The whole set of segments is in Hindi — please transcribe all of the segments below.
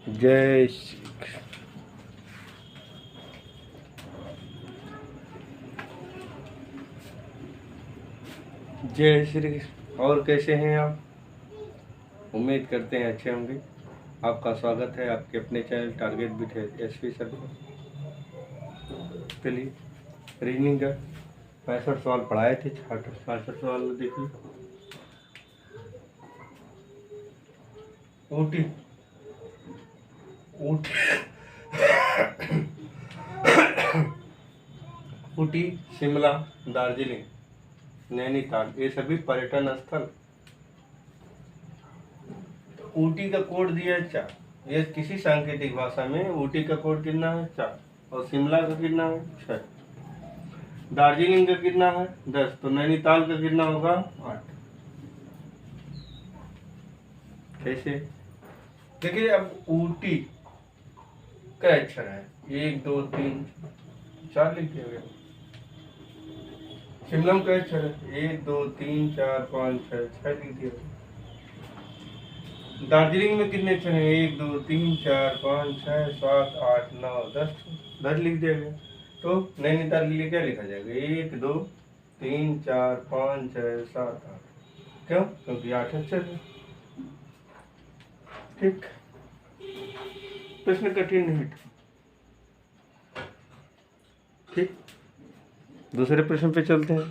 जय श्री कृष्ण। जय श्री कृष्ण। और कैसे हैं आप? उम्मीद करते हैं अच्छे होंगे। आपका स्वागत है आपके अपने चैनल टारगेट बिट है एसपी सर पर। चलिए रीजनिंग का 65 सवाल पढ़ाए थे। 65 सवाल देखिए। ऊटी ऊटी ऊटी, शिमला, दार्जिलिंग, नैनीताल, ये सभी पर्यटन स्थल। तो ऊटी का कोड दिया है 4। ये किसी सांकेतिक भाषा में ऊटी का कोड कितना है 4 और शिमला का कितना है 6। दार्जिलिंग का कितना है 10, तो नैनीताल का कितना होगा 8। कैसे? देखिए अब ऊटी का अक्षर है 1 2 3 4 लिख दिया गया। शिमला में क्या अक्षर है 1 2 3 4 5 6 6 लिख दिया गया। दार्जिलिंग में कितने अक्षर हैं 1 2 3 4 5 6 7 8 9 10 10 लिख दिया गया। तो नैनीताल के लिए क्या लिखा जाएगा 1 2 3 4 5 6 7 8। क्यों? क्योंकि 8 अक्षर है। ठीक, प्रश्न कठिन नहीं। ठीक, दूसरे प्रश्न पे चलते हैं।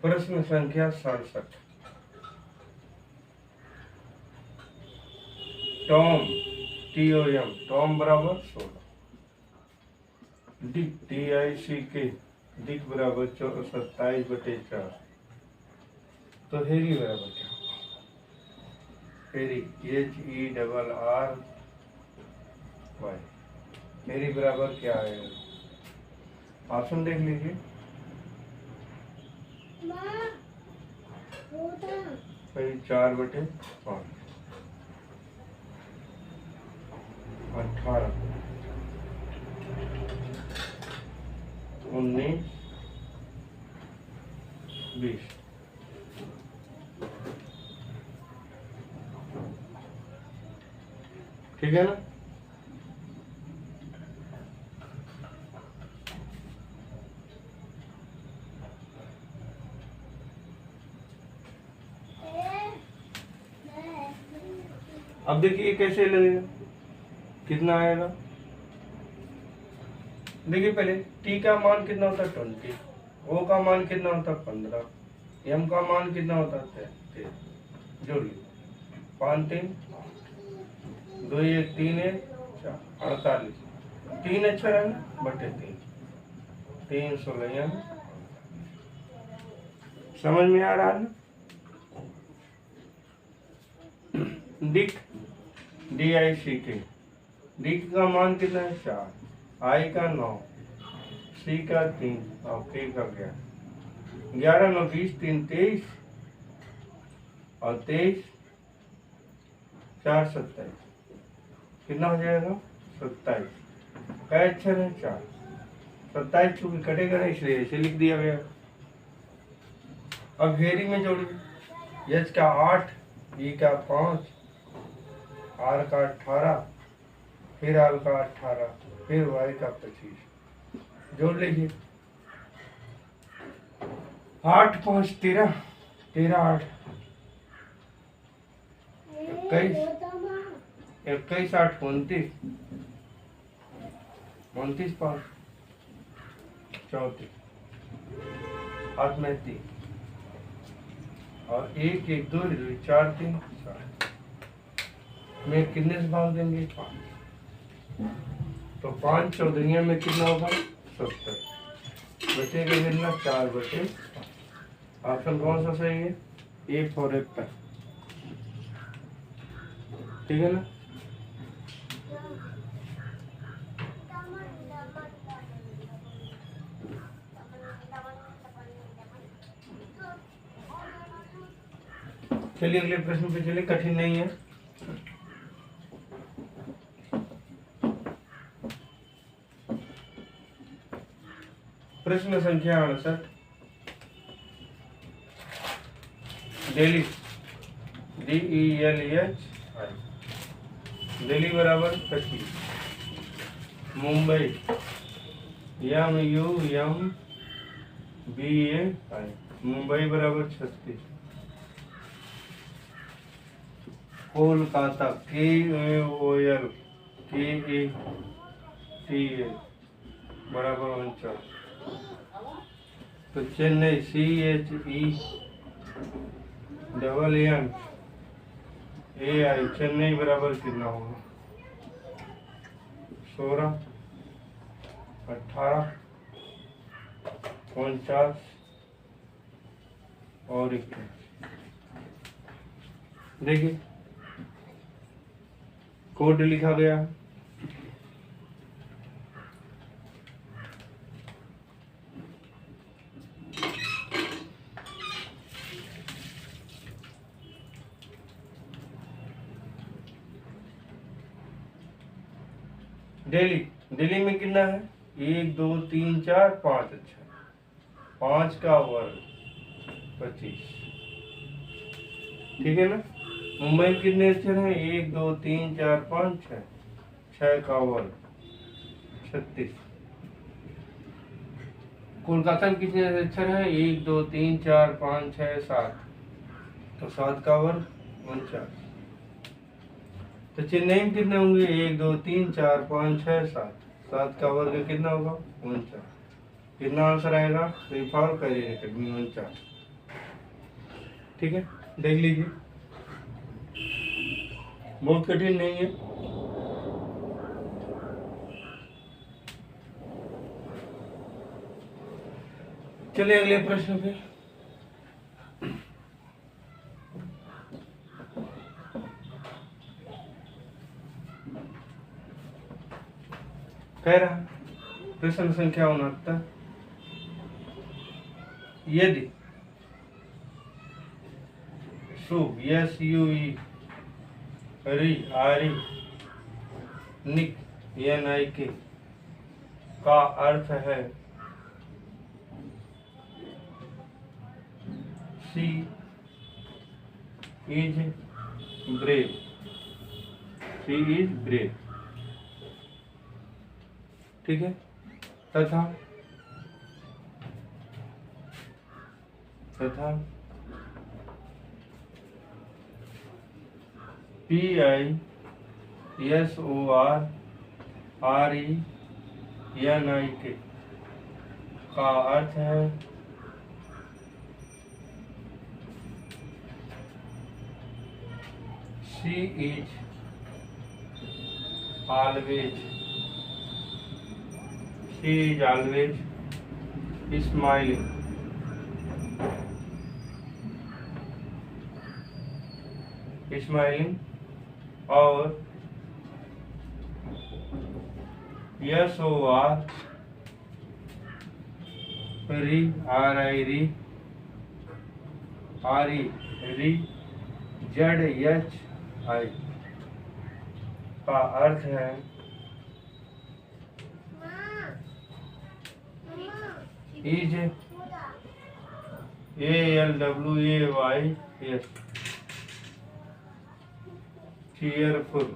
प्रश्न संख्या 67। टॉम TOM टॉम बराबर 16। डिक DICK डिक बराबर 27/4। तो हेरी बराबर क्या होगा? हेरी HERRY। हेरी बराबर क्या आएगा? ऑप्शन देख लीजिए। 4/5 18 19 20। ठीक है ना? अब देखिए कैसे लगेगा, कितना आएगा। देखिए पहले टी का मान कितना होता है 20, ओ का मान कितना होता है 15, एम का मान कितना होता है 13। जोड़ लीजिए 5 3 2 1 3 1 4 48। 3 अक्षर है ना बटे 3 16 एम। समझ में आ रहा है ना? डिक DICK डिक का मान कितना है 4, आई का 9, सी का 3 और के का 11 9 20 3 23 और 23 4 27। कितना हो जाएगा 27। क्या अक्षर है 4। 27 चूंकि कटेगा नहीं इसलिए ऐसे लिख दिया गया। अब हेरी में जोड़िए। एच का 8, ई का 5, आर का 18, फिर आर का 18, फिर वाई का 25। जोड़ लीजिए 8 5 13 13 8 21 21 8 29 29 5 34 हाथ में 3 और 1 1 2 2 4 3 7 में कितने से भाग देंगे 5। तो 5 चौदहिया में कितना होगा 70। बचेगा कितना 4/। ऑप्शन कौन सा सही है? A for Apple. ठीक है ना? चलिए अगले प्रश्न पे चलिए, कठिन नहीं है। प्रश्न संख्या 68। दिल्ली DELEH दिल्ली बराबर 25। मुंबई MUMBAI मुंबई बराबर 36। कोलकाता KOLKATA बराबर 49। तो चेन्नई CHENNAI चेन्नई बराबर कितना होगा? 16, 18, 49 और 21। देखिए कोड लिखा गया। दिल्ली में कितना है? 1 2 3 4 5। अच्छा 5 का वर्ग 25। ठीक है ना। मुंबई में कितने अक्षर हैं? 1 2 3 4 5 6। 6 का वर्ग 36। कोलकाता में कितने अक्षर हैं? 1 2 3 4 5 6 7। तो 7 का वर्ग 49। तो चेन्नई में कितने होंगे? 1 2 3 4 5 6 7। 7 का वर्ग कितना होगा? 49। कितना आंसर आएगा? 49। ठीक है, देख लीजिए, बहुत कठिन नहीं है। चलिए अगले प्रश्न पे। कह रहा प्रश्न संख्या 69। यदि SUE RI NIK NIK का अर्थ है She is brave। She is brave। ठीक है। तथा PISORRENIK का अर्थ है She is always smiling। और SORREREZHI का अर्थ है is ALWAYS cheerful।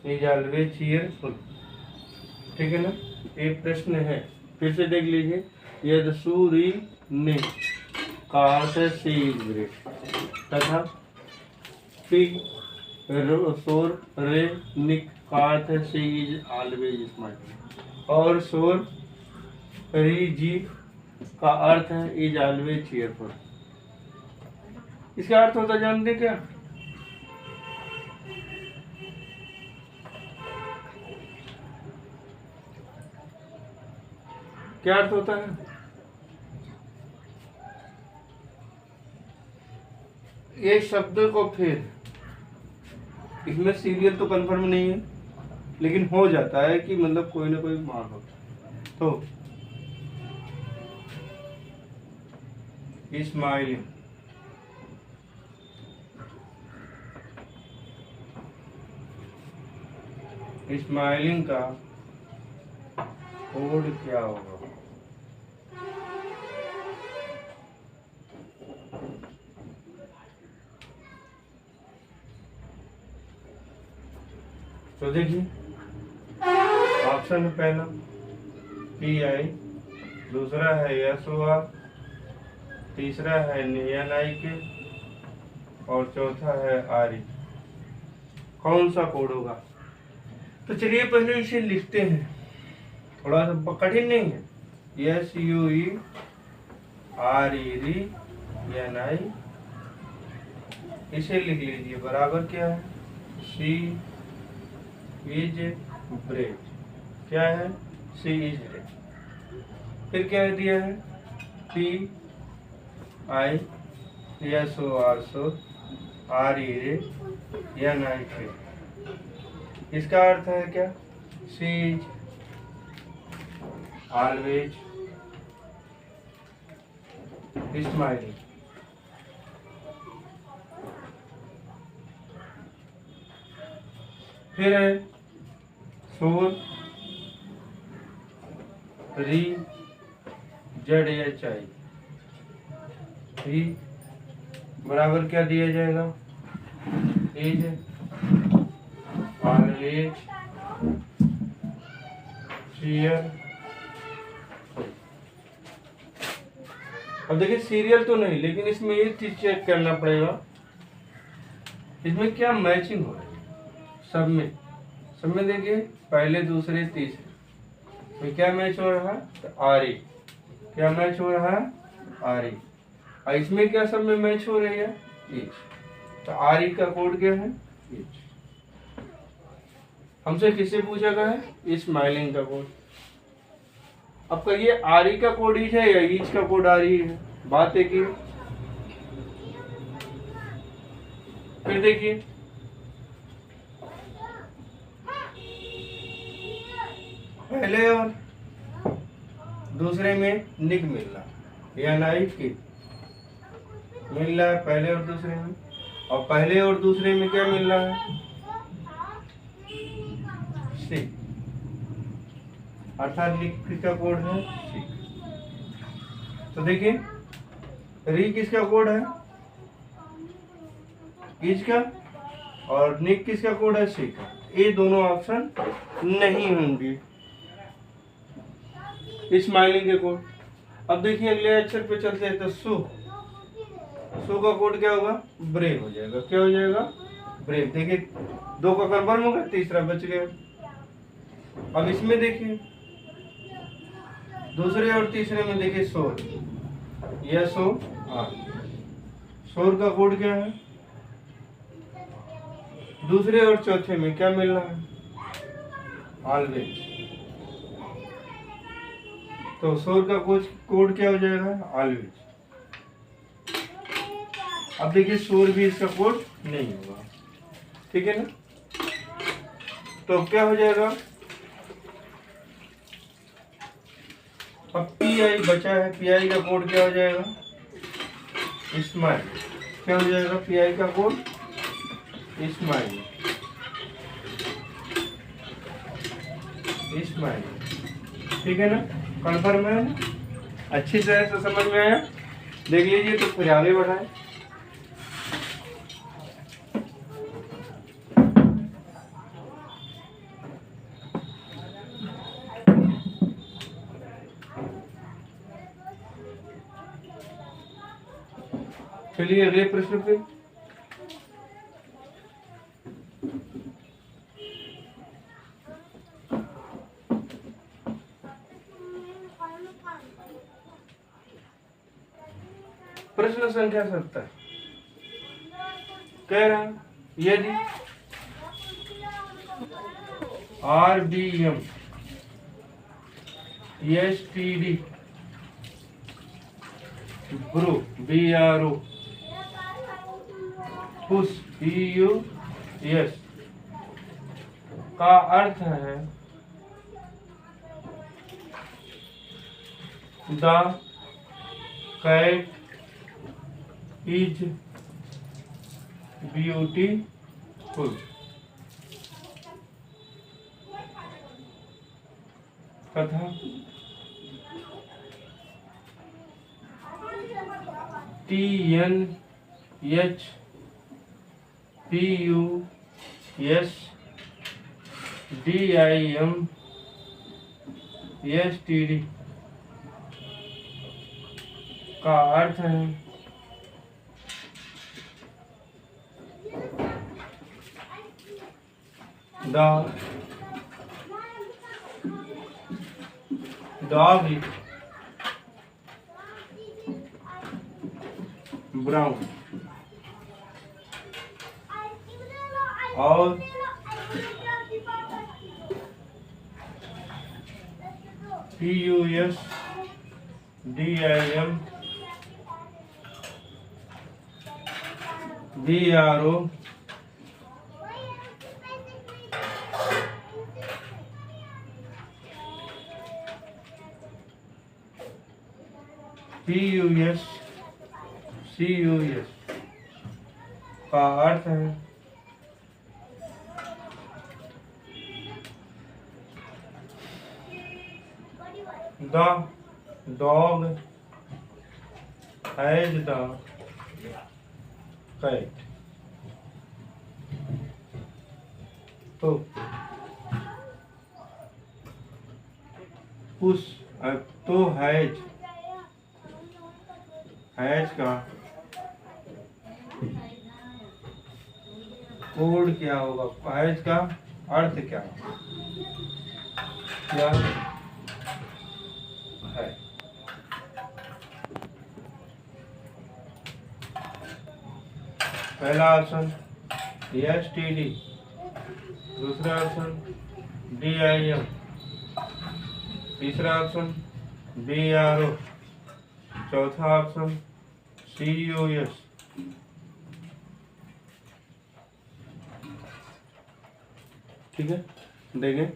is always cheerful। ठीक है ना। एक प्रश्न है, फिर से देख लीजिए। यदि सूरी ने का अर्थ है सी इज ग्रेट। तथा सोर रे निक का अर्थ है सी इज ऑलवेज स्माइलिंग। और सोर री जी का अर्थ है इज ऑलवेज चीयरफुल। इसका अर्थ होता जानते क्या? क्या अर्थ होता है? ये शब्द को फिर इसमें सीरियल तो कंफर्म नहीं है, लेकिन हो जाता है कि मतलब कोई ना कोई मान होता है। तो स्माइलिंग का कोड क्या होगा? तो देखिए ऑप्शन पहला PI, दूसरा है SOR, तीसरा है NIK और चौथा है RE। कौन सा कोड होगा? तो चलिए पहले इसे लिखते हैं, थोड़ा सा कठिन नहीं है। SUERERNI, इसे लिख लीजिए बराबर क्या है? C is bread. क्या है? C is bread. फिर क्या दिया है? PI SOR RERNIK। इसका अर्थ है क्या? She is always smiling। फिर है सोर ZHI, बराबर क्या दिया जाएगा? Is always share. अब देखिए सीरियल तो नहीं, लेकिन इसमें ये चीज चेक करना पड़ेगा, इसमें क्या मैचिंग हो रही है। सब में देखिए पहले दूसरे तीसरे तो क्या मैच हो रहा है? तो RE। क्या मैच हो रहा है? RE। और इसमें क्या सब में मैच हो रही है? इच। तो RE का कोड क्या है? इच। हमसे किससे पूछा गया है? स्माइलिंग का कोड। अब कहिए RE का कोड इच है या इच का कोड RE है? बात एक ही। फिर देखिए पहले और दूसरे में निक मिल रहा या नाइक की मिल रहा है पहले और दूसरे में, और पहले और दूसरे में क्या मिल रहा है? C, अर्थात निक का कोड है C। तो देखिए री किसका कोड है? इज का। और निक किसका कोड है? C का। ये दोनों ऑप्शन नहीं होंगे स्माइलिंग के कोड। अब देखिए अगले अक्षर पे चलते हैं, तो सु का कोड क्या होगा? ब्रेव हो जाएगा। क्या हो जाएगा? ब्रेव। देखिए दो का कंफर्म हो गया, तीसरा बच गया। अब इसमें देखिए दूसरे और तीसरे में देखिए शोर, शोर का कोड क्या है? दूसरे और चौथे में क्या मिल रहा है? ऑलवेज। तो शोर का कोड क्या हो जाएगा? ऑलवेज। अब देखिए शोर भी इसका कोड नहीं होगा, ठीक है ना। तो क्या हो जाएगा? अब PI बचा है, PI का कोड क्या हो जाएगा? स्माइल। क्या हो जाएगा PI का कोड? स्माइल। स्माइल, ठीक है ना। कंफर्म है ना? अच्छी तरह से समझ में आया? देख लीजिए तो फिर आगे बढ़ाएं। चलिए अगले प्रश्न पे। प्रश्न संख्या 70 कह रहा है यदि RBM STD BRO push PUS का अर्थ है द कैट इज ब्यूटीफुल। तथा TNHPUSDIMSTD का अर्थ है dog is brown और PUSDIMBRO CUS का अर्थ है The dog has the cat. तो उस तो हैज का कोड क्या होगा? हैज का अर्थ क्या है? पहला ऑप्शन STD, दूसरा ऑप्शन DIM, तीसरा ऑप्शन BRO, चौथा ऑप्शन CUS। ठीक है, देखें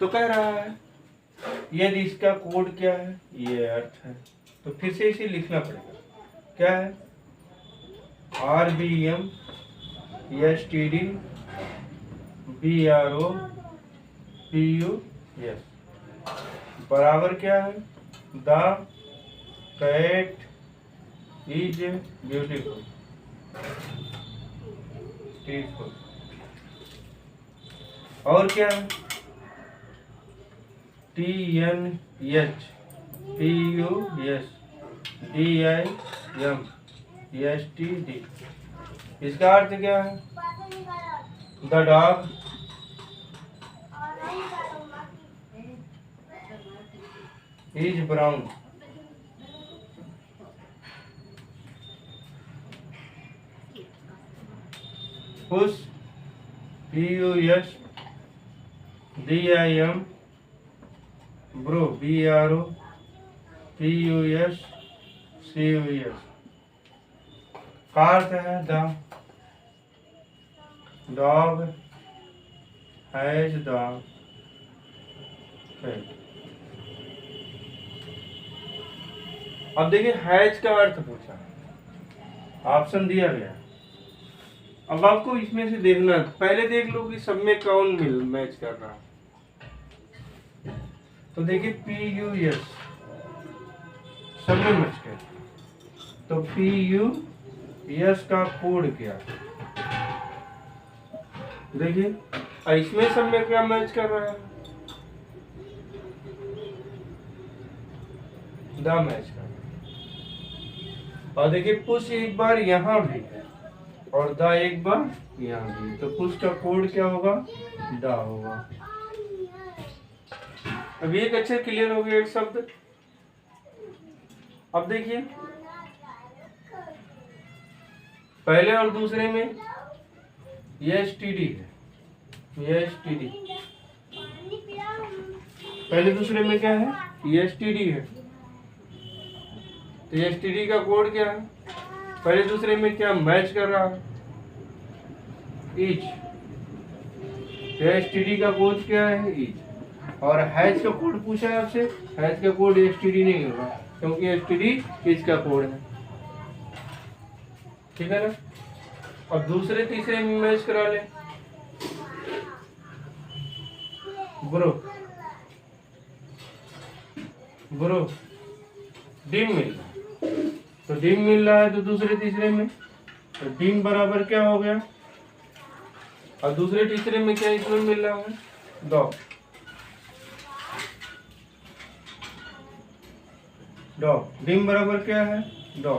तो कह रहा है यदि इसका कोड क्या है, ये अर्थ है, तो फिर से इसे लिखना पड़ेगा। क्या है? RBM STD BRO PUS बराबर क्या है? The cat is beautiful. और क्या है? TNHPUSDIMSTD इसका अर्थ क्या है? The dog is brown. पुश PUSDIM ब्रो BRO PUS CUS का अर्थ है the dog has the cat. अब देखिए हैज का अर्थ पूछा, ऑप्शन दिया गया। अब आपको इसमें से देखना, पहले देख लो कि सब में कौन मैच कर रहा है। तो देखिए PUS सब में मैच कर, तो PUS का कोड क्या? देखिए इसमें सब में क्या मैच कर रहा है? द मैच कर रहा है। और देखिए पुश एक बार यहाँ भी है और द एक बार यहाँ भी, तो पुश का कोड क्या होगा? द होगा। अब एक अच्छे क्लियर हो गया एक शब्द। अब देखिए पहले और दूसरे में STD है, STD पहले दूसरे में क्या है? STD है। तो STD का कोड क्या है? पहले दूसरे में क्या मैच कर रहा है? ईच। STD का कोड क्या है? ईच। और हैज का कोड पूछा है आपसे, हैज का कोड STD नहीं होगा क्योंकि STD ईच का कोड है। ठीक है ना? और दूसरे तीसरे में मैच करा ले। ब्रो ब्रो डिम मिल रहा है, तो डिम मिल रहा है तो दूसरे तीसरे में, तो डिम बराबर क्या हो गया, और दूसरे तीसरे में क्या इसमें मिल रहा है, 2 डिम बराबर क्या है, 2।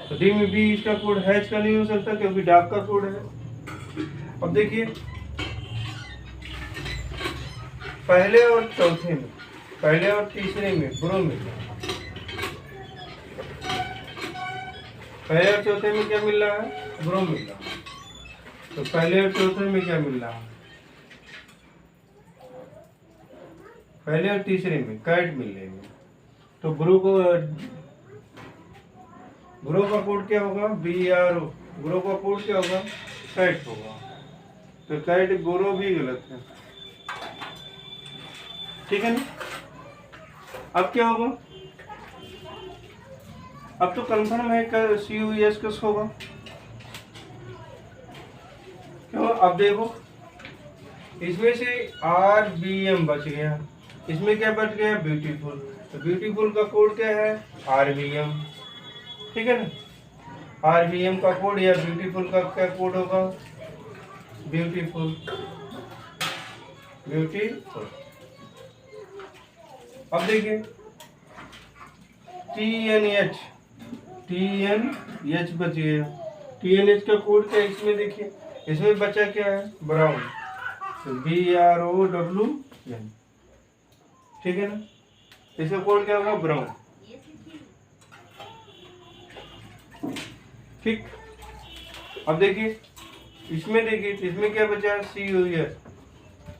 तो डिम भी इसका कोड हैच का नहीं हो सकता क्योंकि डार्क का कोड है। अब देखिए पहले और चौथे में, पहले और तीसरे में ब्रो मिल रहा है, पहले और चौथे में क्या मिल रहा है, ब्रो मिल रहा है। तो पहले और चौथे में क्या मिल रहा है, पहले और तीसरे में कैट मिल रही है। तो ब्रो का कोड क्या होगा, BRO। ब्रो का कोड क्या होगा, कैट होगा। तो कैट ब्रो भी गलत है, ठीक है ना। अब क्या होगा, अब तो कंफर्म है कि CUES किस होगा, क्यों। अब देखो इसमें से RBM बच गया, इसमें क्या बच गया, ब्यूटीफुल। तो ब्यूटीफुल का कोड क्या है, RBM, ठीक है ना। RBM का कोड या ब्यूटीफुल का क्या कोड होगा, ब्यूटीफुल। अब देखिए TNH बच गया। TNH का कोड क्या है, इसमें देखिए, इसमें बचा क्या है, ब्राउन। तो BROWN, ठीक है ना। इसका कोड क्या होगा, ब्राउन, ठीक। अब देखिए इसमें, देखिए इसमें क्या बचा है, CUES।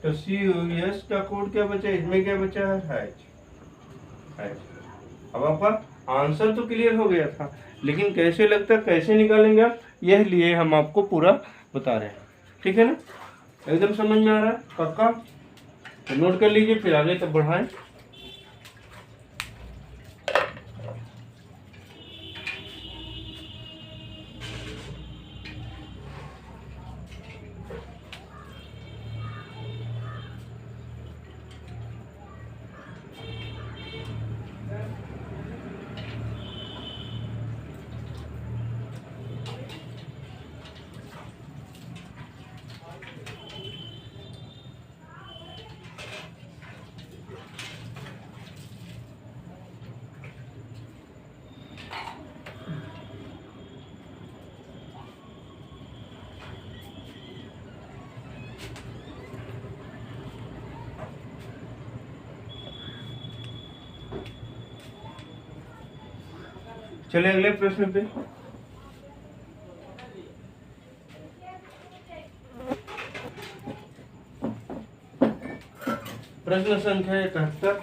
तो CUES का कोड क्या बचा है, इसमें क्या बचा है, हैच। अब आपका आंसर तो क्लियर हो गया था, लेकिन कैसे लगता है, कैसे निकालेंगे आप, यह लिए हम आपको पूरा बता रहे हैं, ठीक है ना। एकदम समझ में आ रहा है पक्का, तो नोट कर लीजिए फिर आगे तक बढ़ाएं। चलिए अगले प्रश्न पे। प्रश्न संख्या 71,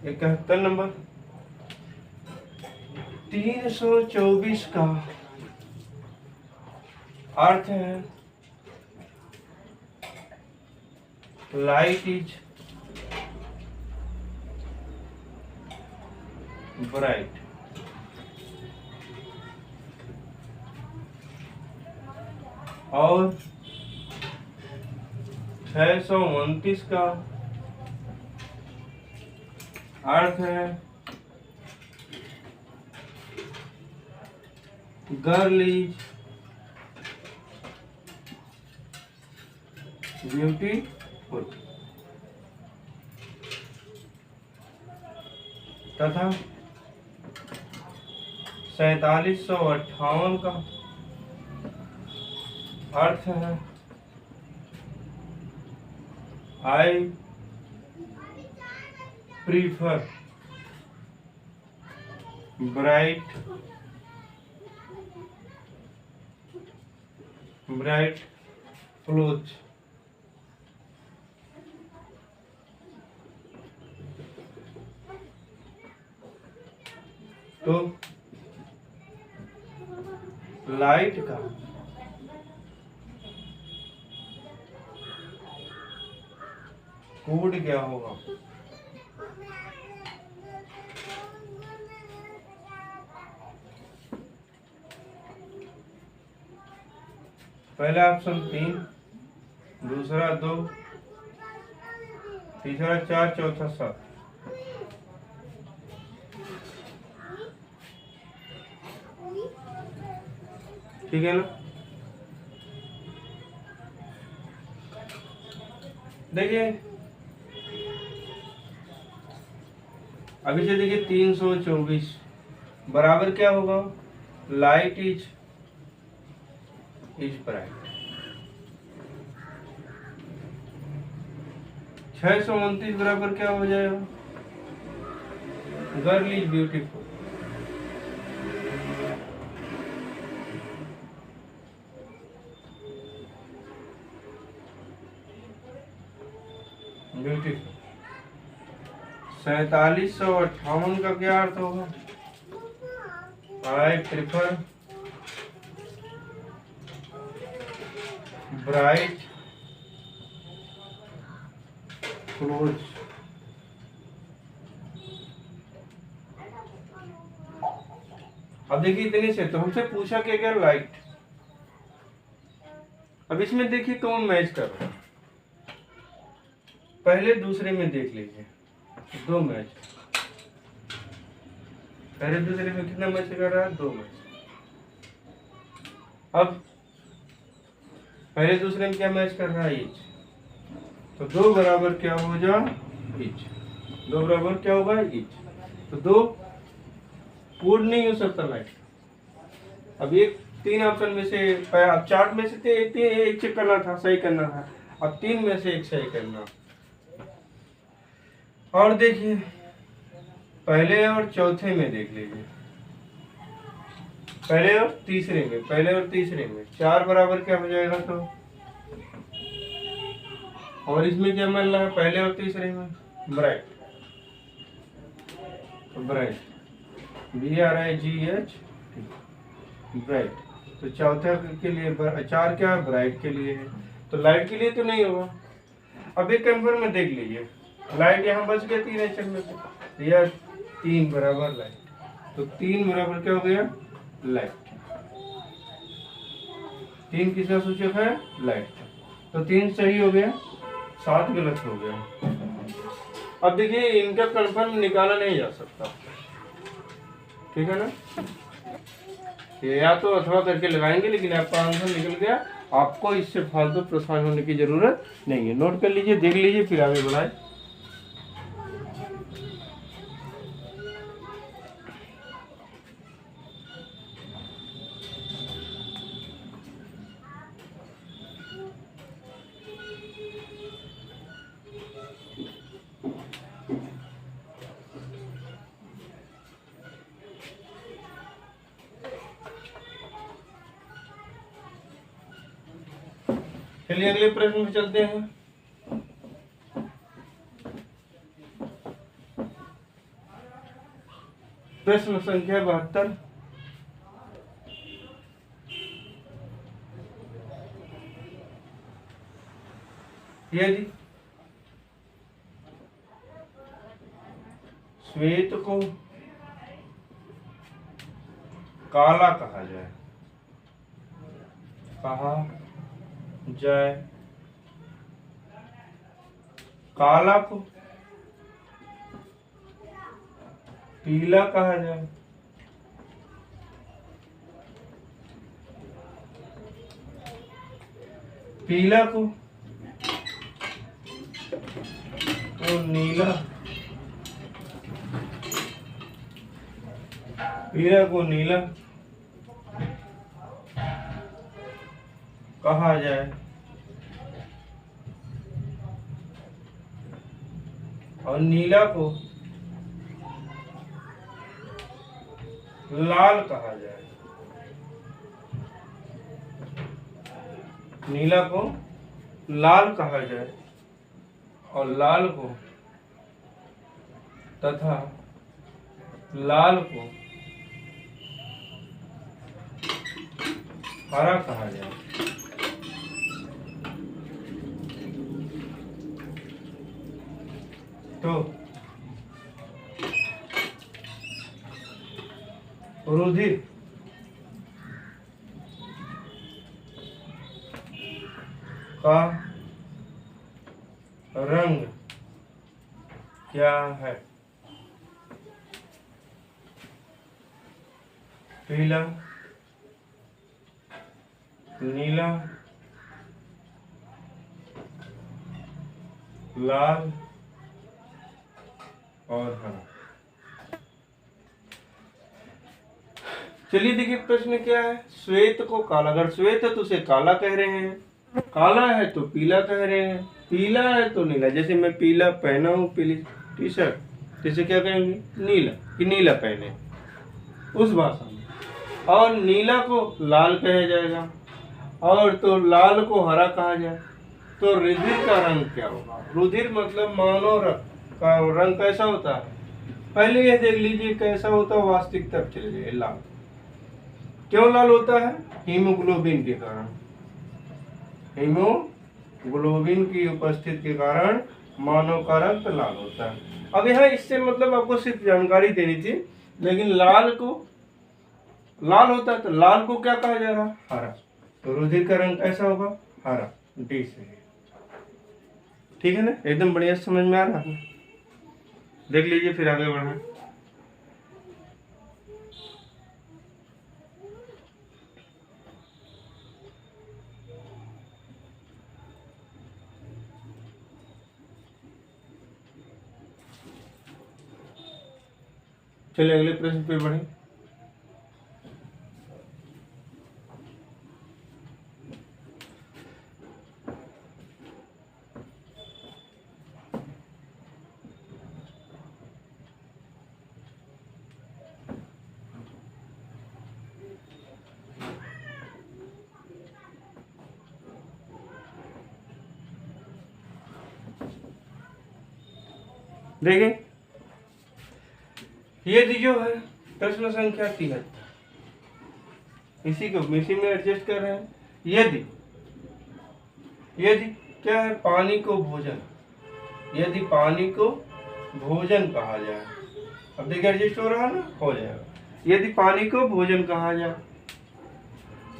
71 नंबर। 324 का अर्थ है लाइट इज ब्राइट। और 629 का अर्थ है गर्ल इज ब्यूटीफुल। तथा 4758 का अर्थ है आई प्रीफर ब्राइट क्लोथ। तो लाइट का कोड क्या होगा, पहला ऑप्शन 3, दूसरा 2, तीसरा 4, चौथा 7। ठीक है ना। देखिए अभी से देखिए 324 बराबर क्या होगा, लाइट इज ब्राइट। 629 बराबर क्या हो जाएगा, गर्ल इज ब्यूटीफुल। ब्यूटीफुल। 4758 का क्या अर्थ होगा, आई प्रिफर ब्राइट क्लोज। अब देखिए इतने से तो हमसे पूछा क्या क्या, लाइट। अब इसमें देखिए कौन मैच कर रहा है, पहले दूसरे में देख लीजिए, 2 मैच। पहले दूसरे में कितना मैच कर रहा है, 2 मैच। अब पहले दूसरे में क्या मैच कर रहा है, इच। तो 2 बराबर क्या हो जा, इच। 2 बराबर क्या होगा, इच। तो 2 पूर्ण नहीं हो सकता लाइट। अब एक 3 ऑप्शन में से, अब 4 में से एक चेक करना था, सही करना था। अब 3 में से एक सही करना। और देखिए पहले और चौथे में देख लीजिए, पहले और तीसरे में, पहले और तीसरे में 4 बराबर क्या हो जाएगा, तो और इसमें क्या मिल रहा है, पहले और तीसरे में ब्राइट। Bright BRIGH bright. तो चौथा के लिए 4 क्या है, ब्राइट के लिए है, तो लाइट के लिए तो नहीं होगा। अब एक कंफर्म में देख लीजिए, लाइट यहाँ बच गया 3 एचएम में से, तो यह 3 बराबर लाइट। तो 3 बराबर क्या हो गया, लाइट। 3 किसका सूचक है, लाइट। तो 3 सही हो गया, 7 गलत हो गया। अब देखिए इनका कंफर्म निकाला नहीं जा सकता, ठीक है ना। ये या तो अथवा करके लगाएंगे, लेकिन आपका आंसर निकल गया। आपको इससे फालतू परेशान होने की जरूरत नहीं है। नोट कर लीजिए, देख लीजिए, फिर आगे बढ़ाएं। चलिए अगले प्रश्न में चलते हैं। प्रश्न संख्या 72। यदि श्वेत को काला कहा जाए, काला को पीला कहा जाए, पीला को तो नीला, पीला को नीला कहा जाए, और नीला को लाल कहा जाए। नीला को लाल कहा जाए और लाल को तथा लाल को हरा कहा जाए। तो रुधिर का रंग क्या है? पीला, नीला, लाल और हरा। चलिए देखिए प्रश्न क्या है। श्वेत को काला, अगर श्वेत है तो उसे काला कह रहे हैं, काला है तो पीला कह रहे हैं, पीला है तो नीला। जैसे मैं पीला पहना हूँ, पीली टी शर्ट, इसे क्या कहेंगे? नीला, कि नीला पहने उस भाषा में। और नीला को लाल कहा जाएगा, और तो लाल को हरा कहा जाए। तो रुधिर का रंग क्या होगा? रुधिर मतलब मानव रक्त का रंग कैसा होता है? पहले ये देख लीजिए कैसा होता है वास्तविक, तब चले जाइए। लाल क्यों लाल होता है? हीमोग्लोबिन के कारण, हीमोग्लोबिन की उपस्थिति के कारण मानव का रक्त लाल होता है। अब यहाँ इससे मतलब आपको सिर्फ जानकारी देनी थी, लेकिन लाल को लाल होता है तो लाल को क्या कहा जाएगा? हरा। तो रुधिर का रंग कैसा होगा? हरा। डी से। ठीक है ना, एकदम बढ़िया समझ में आ रहा है। देख लीजिए फिर आगे बढ़े। चलिए अगले प्रश्न पे बढ़े। देखें, ये जो है प्रश्न संख्या 73, इसी में एडजस्ट कर रहे हैं। यदि क्या है? पानी को भोजन, यदि पानी को भोजन कहा जाए, अब देखिए एडजस्ट हो रहा है ना, हो जाएगा। यदि पानी को भोजन कहा जाए,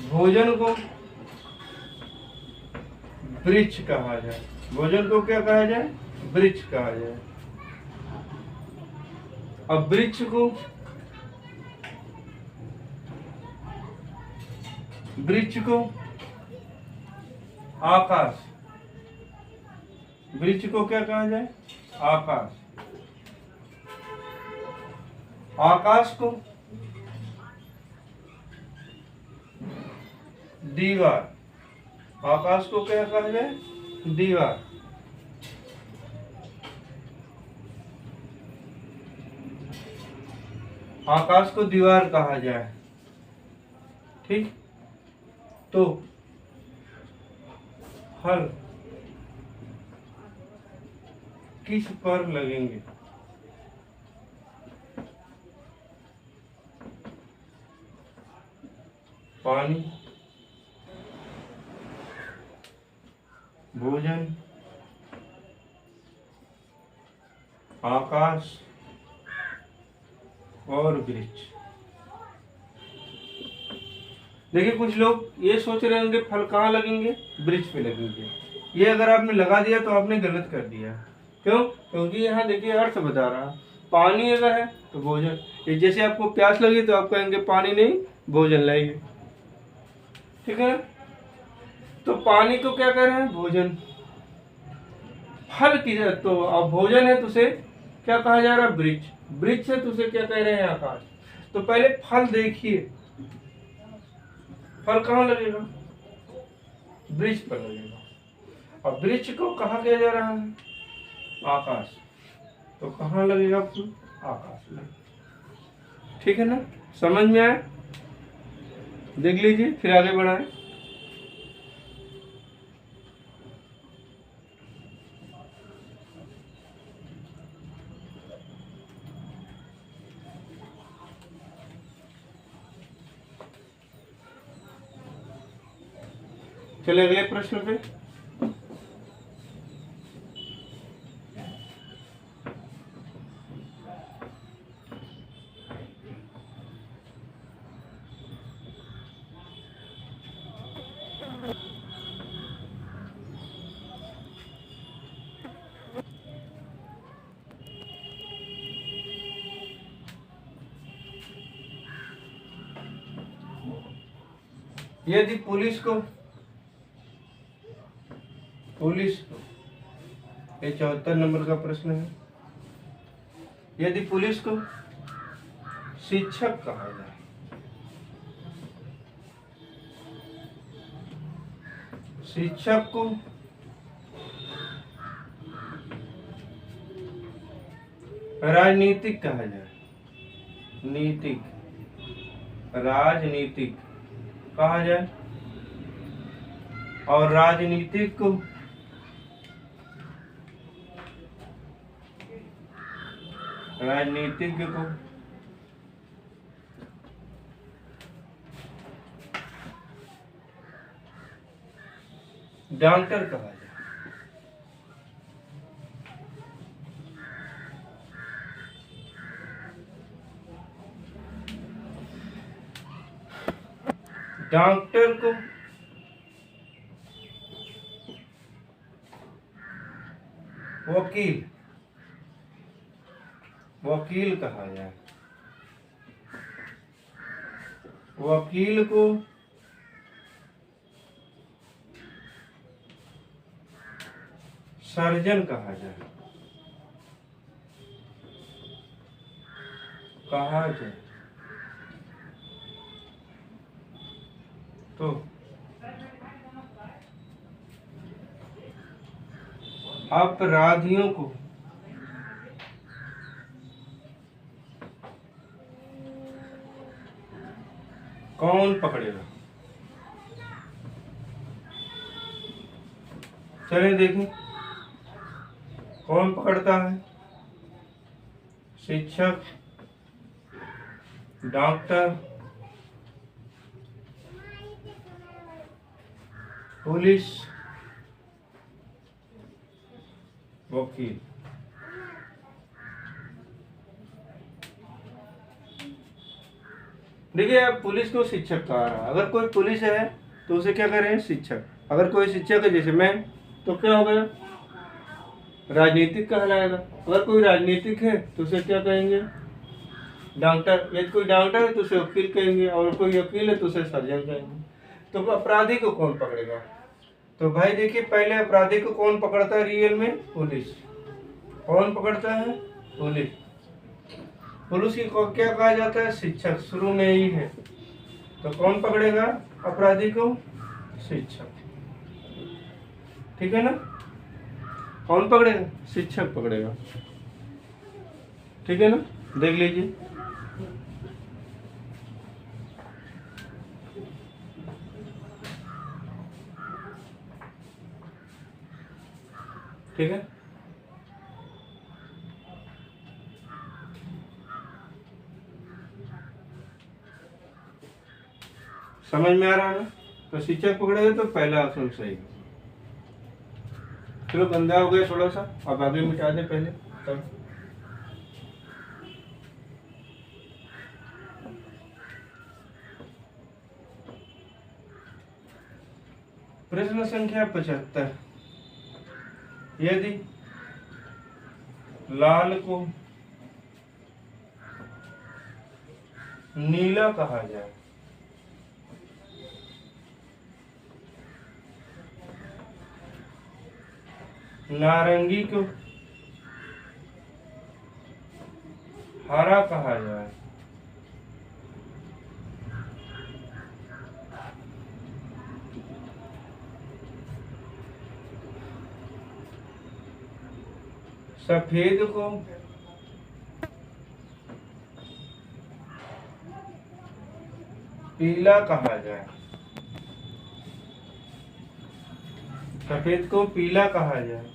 भोजन को वृक्ष कहा जाए, भोजन को क्या कहा जाए? वृक्ष कहा जाए। अब वृक्ष को आकाश, वृक्ष को क्या कहा जाए? आकाश। आकाश को दीवार, आकाश को क्या कहा जाए? दीवार। आकाश को दीवार कहा जाए। ठीक, तो हल किस पर लगेंगे? पानी, भोजन, आकाश और वृक्ष। देखिए कुछ लोग ये सोच रहे होंगे फल कहाँ लगेंगे? वृक्ष पे लगेंगे। ये अगर आपने लगा दिया तो आपने गलत कर दिया। क्यों? क्योंकि यहाँ देखिए अर्थ बता रहा, पानी अगर है तो भोजन। ये जैसे आपको प्यास लगी तो आप कहेंगे पानी नहीं, भोजन लाइए। ठीक है, तो पानी को क्या कर रहे हैं? भोजन। फल की है तो अब भोजन है तो उसे क्या कहा जा रहा है? वृक्ष। वृक्ष है तो उसे क्या कह रहे हैं? आकाश। तो पहले फल देखिए, फल कहाँ लगेगा? वृक्ष पर लगेगा। और वृक्ष को कहा किया जा रहा है? आकाश। तो कहाँ लगेगा फल? आकाश में। ठीक है ना, समझ में आया? देख लीजिए फिर आगे बढ़ाएं। चले अगले प्रश्न पे। यदि पुलिस को ये 74 नंबर का प्रश्न है। यदि पुलिस को शिक्षक कहा जाए, शिक्षक को राजनीतिक कहा जाए, राजनीतिक कहा जाए, और राजनीतिक को राजनीतिज्ञ को डॉक्टर कहा जाए। डॉक्टर को वकील कहा जाए। वकील को सर्जन कहा जाए। तो अपराधियों को कौन पकड़ेगा? चलिए देखें कौन पकड़ता है। शिक्षक, डॉक्टर, पुलिस, वकील। देखिए अब पुलिस को शिक्षक कहा रहा। अगर कोई पुलिस है तो उसे क्या करें? शिक्षक। अगर कोई शिक्षक है जैसे मैं, तो क्या हो गया? राजनीतिक कहलाएगा। अगर कोई राजनीतिक है तो उसे क्या कहेंगे? डॉक्टर। यदि कोई डॉक्टर है तो उसे वकील कहेंगे, और कोई वकील है तो उसे सर्जन कहेंगे। तो अपराधी को कौन पकड़ेगा? तो भाई देखिए पहले अपराधी को कौन पकड़ता है? रियल में पुलिस। कौन पकड़ता है? पुलिस। पुलिस को क्या कहा जाता है? शिक्षक। शुरू में ही है तो कौन पकड़ेगा अपराधी को? शिक्षक। ठीक है ना? कौन पकड़ेगा? शिक्षक पकड़ेगा। ठीक है ना? देख लीजिए। ठीक है। समझ में आ रहा है ना? तो शिक्षक पकड़ेगा तो पहला ऑप्शन सही। चलो गंदा हो गया थोड़ा सा, अब आगे मिटा दें पहले तब। प्रश्न संख्या 75। यदि लाल को नीला कहा जाए, नारंगी को हरा कहा जाए, सफेद को पीला कहा जाए, सफेद को पीला कहा जाए,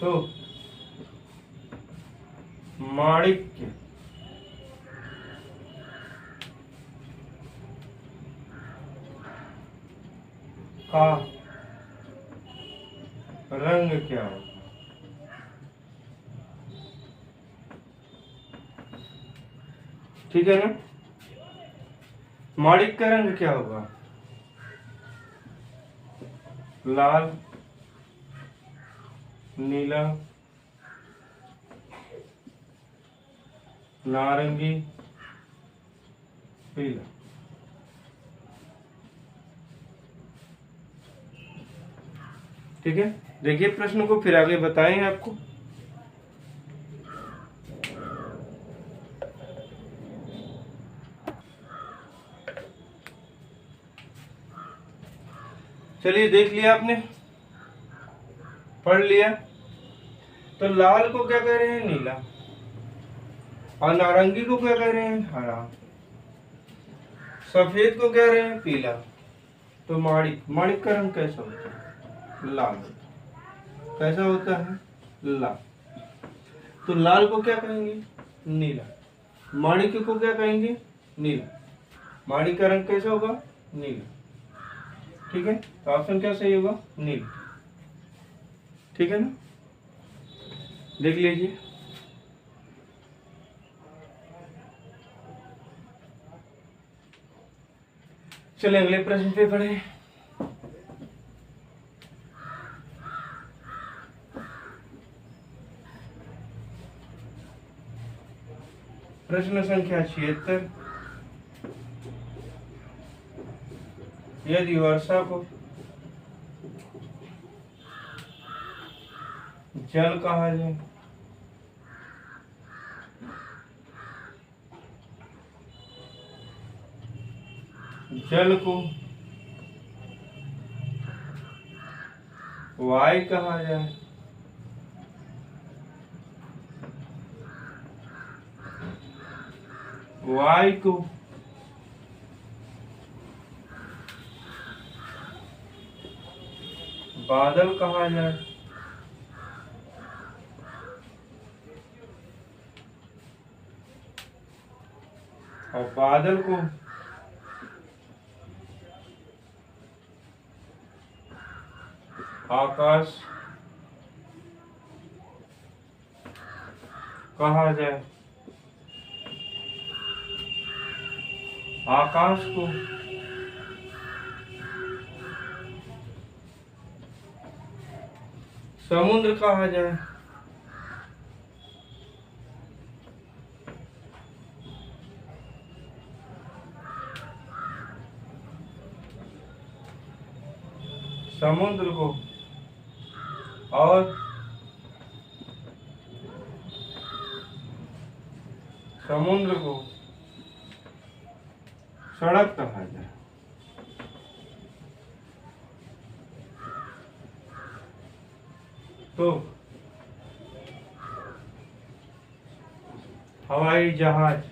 तो माणिक्य का रंग क्या हो? ठीक है ना? माणिक का रंग क्या होगा? लाल, नीला, नारंगी, पीला। ठीक है, देखिए प्रश्न को फिर आगे बताएं आपको। चलिए देख लिया आपने, पढ़ लिया। तो लाल को क्या कह रहे हैं? नीला। और नारंगी को क्या कह रहे हैं? हरा। सफेद को कह रहे हैं पीला। तो माणिक, माणिक का रंग कैसा होता है? लाल। कैसा होता है? लाल। तो लाल को क्या कहेंगे? नीला। माणिक को क्या कहेंगे? नीला। माणिक का रंग कैसा होगा? नीला। ठीक है, तो ऑप्शन क्या सही होगा? नीला। ठीक है ना, देख लीजिए। चलिए अगले प्रश्न पे पढ़े। प्रश्न संख्या 76। यदि वर्षा को जल कहा जाए, जल को वायु कहा जाए, वायु को बादल कहा जाए, और बादल को आकाश कहा जाए, आकाश को समुद्र कहा जाए, समुद्र को और समुद्र को सड़क कहा जाए। तो हवाई जहाज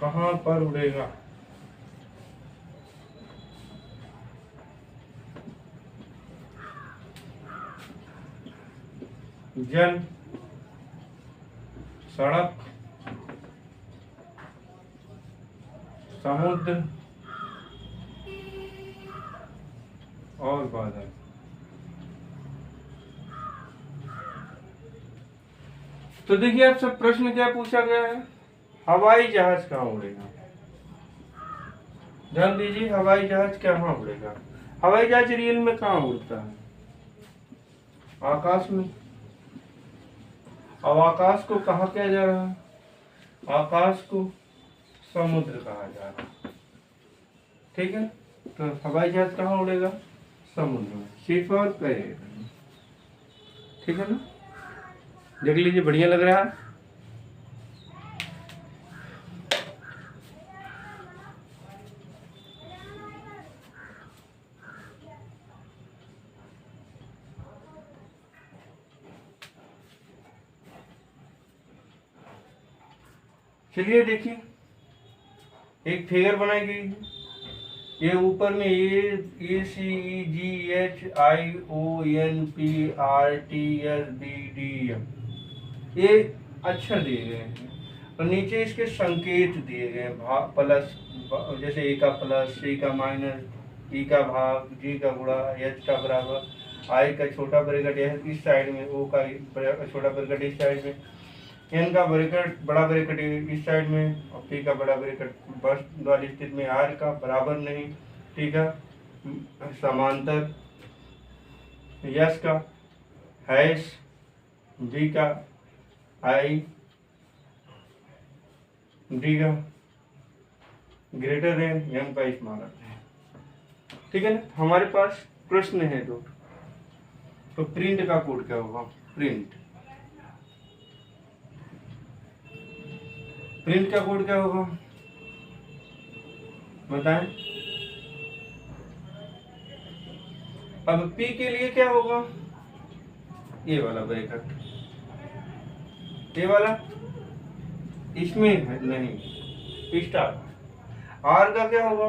कहाँ पर उड़ेगा? जल, सड़क, समुद्र और बादल। तो देखिए आप सब, प्रश्न क्या पूछा गया है? हवाई जहाज कहाँ उड़ेगा? ध्यान दीजिए, हवाई जहाज कहाँ उड़ेगा? हवाई जहाज रियल में कहाँ उड़ता है? आकाश में। अब आकाश को कहा किया जा रहा है? आकाश को समुद्र कहा जा रहा है। ठीक है, तो हवाई जहाज कहाँ उड़ेगा? समुद्र में। सिर्फ और करेगा। ठीक है ना, देख लीजिए, बढ़िया लग रहा है। चलिए देखिए, एक फिगर बनाई गई है। ये ऊपर में ACGHIONPRTSBDM ये अक्षर दिए गए हैं, और नीचे इसके संकेत दिए गए हैं। भाग प्लस, जैसे A का प्लस, C का माइनस, E का भाग, G का गुणा, H का बराबर, I का छोटा ब्रैकेट इस साइड में, O का छोटा ब्रैकेट इस साइड में, N का ब्रैकेट बड़ा ब्रैकेट इस साइड में, और P का बड़ा ब्रैकेट बस द्वारा स्थित में, R का बराबर नहीं, ठीक है, समांतर, S का हैश, G का I, डी का ग्रेटर देन एम का स्मॉलर देन। ठीक है ना, हमारे पास प्रश्न है दो। तो प्रिंट का कोड क्या होगा? प्रिंट का कोड क्या होगा बताएं। अब पी के लिए क्या होगा? ये वाला ब्रैकेट, ये वाला इसमें है नहीं स्टार। आर का क्या होगा?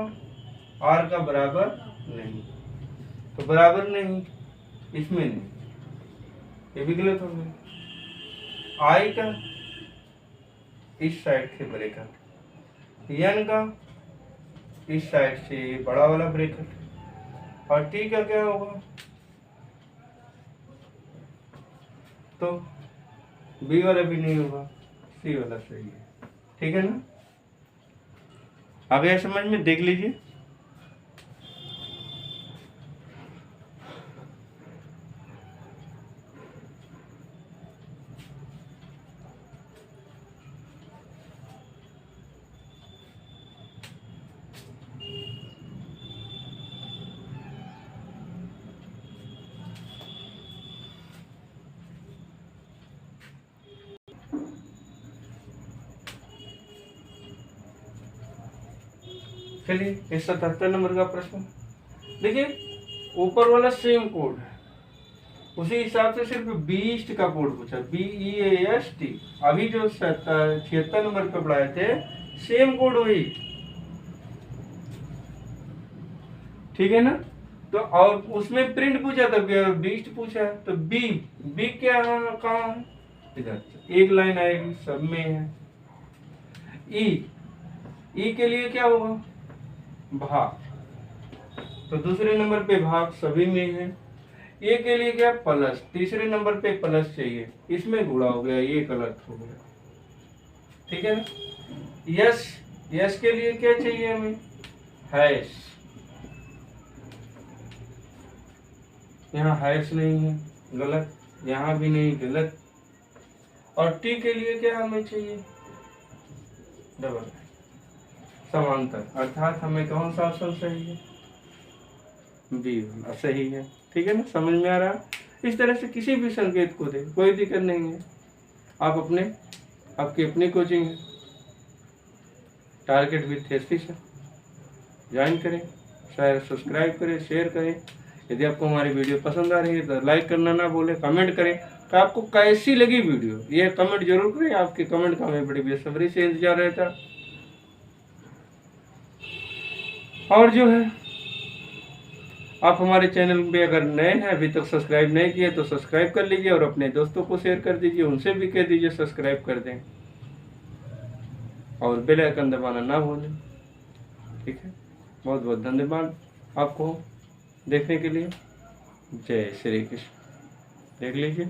आर का बराबर नहीं, तो बराबर नहीं इसमें नहीं, ये भी गलत हो गया। आई का इस साइड से ब्रैकेट, एन का इस साइड से बड़ा वाला ब्रैकेट, और टी का क्या होगा? तो बी वाला भी नहीं होगा, सी वाला सही है। ठीक है ना, आ गया समझ में? देख लीजिए। चलिए इस 77 नंबर का प्रश्न देखिए, ऊपर वाला सेम कोड है, उसी हिसाब से सिर्फ बीस्ट का कोड पूछा, BEAST। अभी जो 76 नंबर पे पढ़ाए थे सेम कोड वही। ठीक है ना, तो और उसमें प्रिंट पूछा था, बीस्ट पूछा है, तो बी क्या कहाँ है? इधर एक लाइन आएगी, सब में है। ई के लिए क्या होगा? भाग, तो दूसरे नंबर पे भाग सभी में है। ए के लिए क्या? प्लस, तीसरे नंबर पे प्लस चाहिए, इसमें गुणा हो गया, ये गलत हो गया। ठीक है ना। यस के लिए क्या चाहिए हमें? हैश, यहाँ हैश नहीं है, गलत, यहाँ भी नहीं, गलत। और टी के लिए क्या हमें चाहिए? डबल, समांतर, अर्थात हमें कौन सा ऑप्शन सही है? बी वाला सही है। ठीक है ना, समझ में आ रहा है? इस तरह से किसी भी संकेत को दे, कोई दिक्कत नहीं है। आप आपकी अपनी कोचिंग है, टारगेट विद एसपी से ज्वाइन करें, सब्सक्राइब करें, शेयर करें। यदि आपको हमारी वीडियो पसंद आ रही है तो लाइक करना ना भूलें, कमेंट करें कि आपको कैसी लगी वीडियो, ये कमेंट जरूर करें। आपके कमेंट का हमें बड़ी बेसब्री से इंतजार रहता। और जो है, आप हमारे चैनल पे अगर नए हैं, अभी तक सब्सक्राइब नहीं किए तो सब्सक्राइब कर लीजिए, और अपने दोस्तों को शेयर कर दीजिए, उनसे भी कह दीजिए सब्सक्राइब कर दें, और बेल आइकन दबाना ना भूलें। ठीक है, बहुत बहुत धन्यवाद आपको देखने के लिए। जय श्री कृष्ण। देख लीजिए।